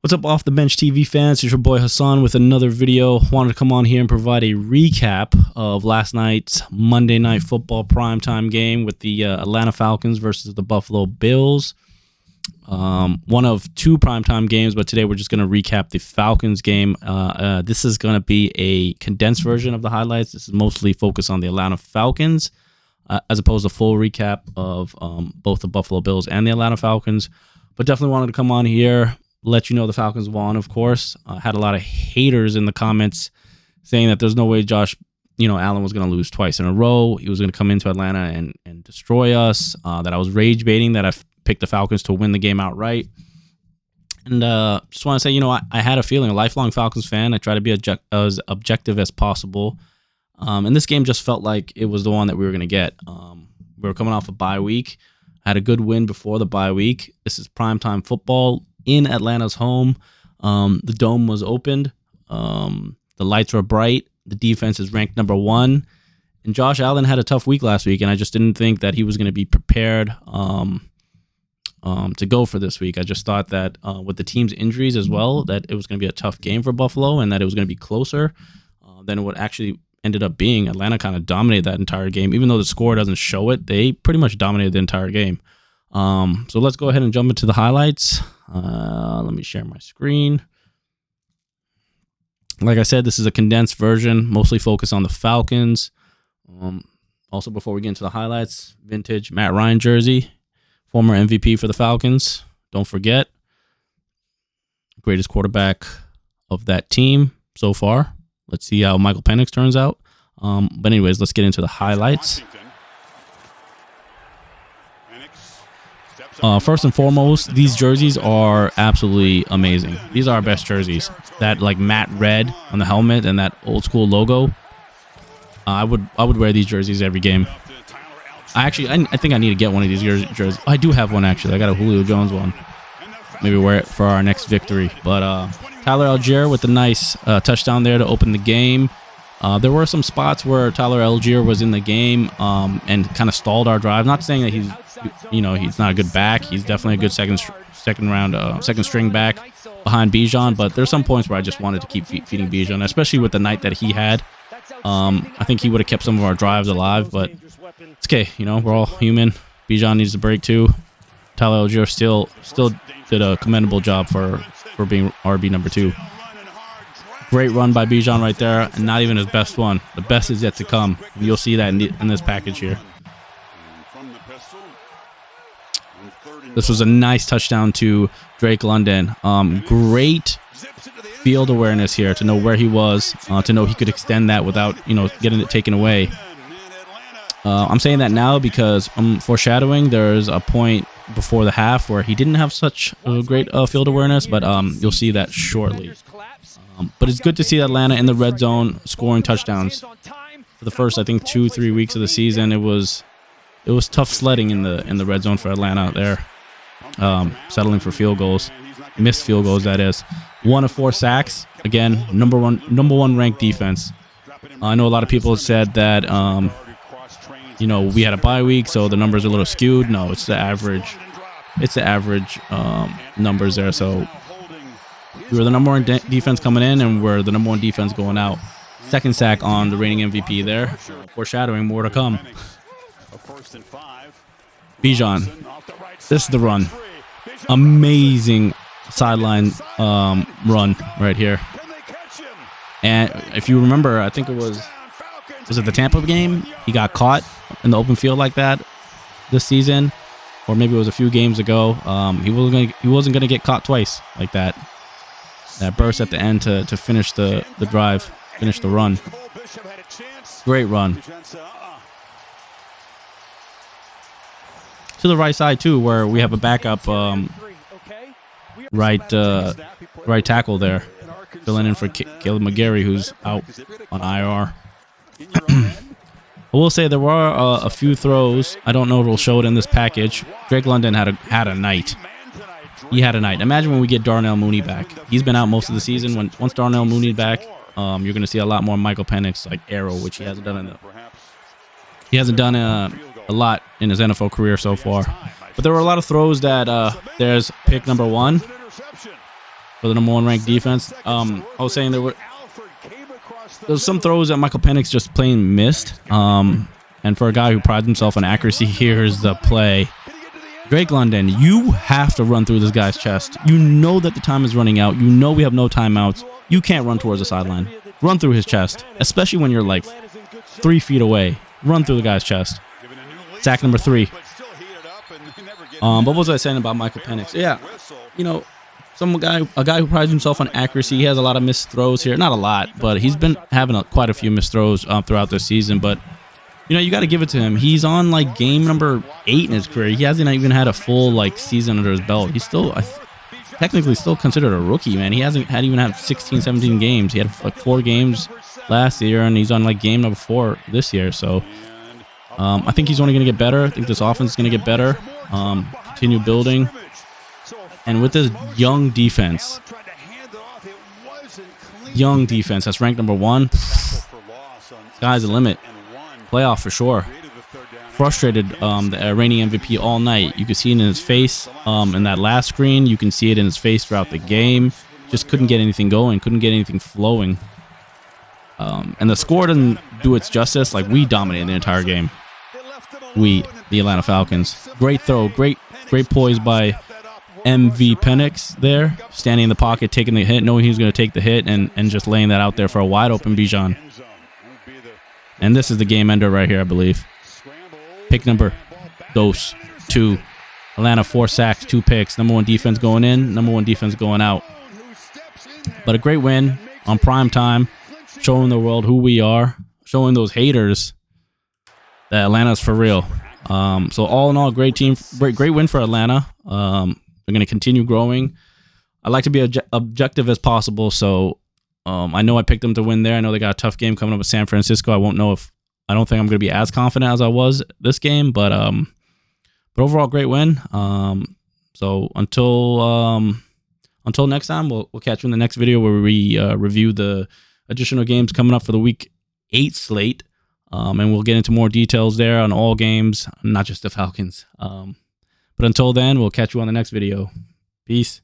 What's up, Off the Bench TV fans? It's your boy Hassan with another video. Wanted to come on here and provide a recap of last night's Monday Night Football primetime game with the Atlanta Falcons versus the Buffalo Bills. One of two primetime games, but today we're just going to recap the Falcons game. This is going to be a condensed version of the highlights. This is mostly focused on the Atlanta Falcons, as opposed to full recap of both the Buffalo Bills and the Atlanta Falcons. But definitely wanted to come on here, let you know the Falcons won, of course. Had a lot of haters in the comments saying that there's no way Josh, Allen was going to lose twice in a row. He was going to come into Atlanta and destroy us. That I was rage baiting, that I picked the Falcons to win the game outright. And just want to say, I had a feeling, a lifelong Falcons fan. I try to be as objective as possible. And this game just felt like it was the one that we were going to get. We were coming off a bye week. Had a good win before the bye week. This is primetime football in Atlanta's home. The dome was opened. The lights were bright. The defense is ranked number 1. And Josh Allen had a tough week last week, and I just didn't think that he was going to be prepared to go for this week. I just thought that with the team's injuries as well, that it was going to be a tough game for Buffalo and that it was going to be closer than what actually ended up being. Atlanta kind of dominated that entire game. Even though the score doesn't show it, they pretty much dominated the entire game. So let's go ahead and jump into the highlights. Let me share my screen. Like I said, this is a condensed version, mostly focused on the Falcons. Also, before we get into the highlights, vintage Matt Ryan jersey, former MVP for the Falcons. Don't forget, greatest quarterback of that team so far. Let's see how Michael Penix turns out. But anyways, let's get into the highlights. First and foremost, these jerseys are absolutely amazing. These are our best jerseys. That like matte red on the helmet and that old school logo. I would wear these jerseys every game. I think I need to get one of these jerseys. I do have one actually. I got a Julio Jones one. Maybe wear it for our next victory. But Tyler Algier with a nice touchdown there to open the game. There were some spots where Tyler Algier was in the game and kind of stalled our drive. Not saying that he's not a good back. He's definitely a good second string back behind Bijan. But there's some points where I just wanted to keep feeding Bijan, especially with the night that he had. I think he would have kept some of our drives alive, but it's okay. We're all human. Bijan needs a break too. Tyler Algier still did a commendable job for being RB number 2. Great run by Bijan right there, and not even his best one. The best is yet to come. You'll see that in this package here. This was a nice touchdown to Drake London. Great field awareness here to know where he was, to know he could extend that without getting it taken away. I'm saying that now because I'm foreshadowing. There's a point before the half where he didn't have such a great field awareness, but you'll see that shortly. But it's good to see Atlanta in the red zone scoring touchdowns. For the first, I think, 2-3 weeks of the season, it was tough sledding in the red zone for Atlanta there, settling for field goals, missed field goals. That is 1 of 4 sacks. Again, number one ranked defense. I know a lot of people have said that we had a bye week, so the numbers are a little skewed. No, it's the average. It's the average numbers there. So we were the number 1 defense coming in, and we're the number 1 defense going out. Second sack on the reigning MVP there. Foreshadowing more to come. Bijan. This is the run. Amazing sideline run right here. And if you remember, I think was it the Tampa game? He got caught in the open field like that this season, or maybe it was a few games ago. He wasn't gonna get caught twice like that. That burst at the end to finish the drive, finish the run. Great run. To the right side too, where we have a backup right tackle there, filling in for Caleb McGarry, who's out on IR. I will say there were a few throws. I don't know if we'll show it in this package. Drake London had a night. He had a night. Imagine when we get Darnell Mooney back. He's been out most of the season. Once Darnell Mooney's back, you're going to see a lot more Michael Penix like arrow, which he hasn't done a lot in his NFL career so far. But there were a lot of throws that there's pick number 1 for the #1 ranked defense. I was saying there was some throws that Michael Penix just plain missed. And for a guy who prides himself on accuracy, here's the play. Drake London, you have to run through this guy's chest. You know that the time is running out. You know we have no timeouts. You can't run towards the sideline. Run through his chest, especially when you're like 3 feet away. Run through the guy's chest. Sack number 3. What was I saying about Michael Penix? Yeah, you know, a guy who prides himself on accuracy. He has a lot of missed throws here. Not a lot, but he's been having quite a few missed throws throughout this season. But you know, you got to give it to him. He's on like game number 8 in his career. He hasn't even had a full like season under his belt. He's still technically still considered a rookie, man. He hasn't even had 16, 17 games. He had like 4 games last year, and he's on like game number 4 this year. So I think he's only going to get better. I think this offense is going to get better. Continue building. And with this young defense that's ranked number 1, sky's the limit. Playoff for sure. Frustrated the reigning MVP all night. You could see it in his face in that last screen. You can see it in his face throughout the game. Just couldn't get anything going. Couldn't get anything flowing. And the score doesn't do its justice. Like, we dominated the entire game. The Atlanta Falcons. Great throw. Great poise by MV Penix there. Standing in the pocket, taking the hit, knowing he was going to take the hit, and just laying that out there for a wide open Bijan. And this is the game ender right here, I believe. Pick number 2. Atlanta 4 sacks, 2 picks. #1 defense going in, #1 defense going out. But a great win on prime time, showing the world who we are, showing those haters that Atlanta's for real. So all in all, great team, great win for Atlanta. They're going to continue growing. I like to be objective as possible, so I know I picked them to win there. I know they got a tough game coming up with San Francisco. I don't think I'm going to be as confident as I was this game, but overall, great win. So until next time, we'll catch you in the next video where we review the additional games coming up for the Week 8 slate, and we'll get into more details there on all games, not just the Falcons. But until then, we'll catch you on the next video. Peace.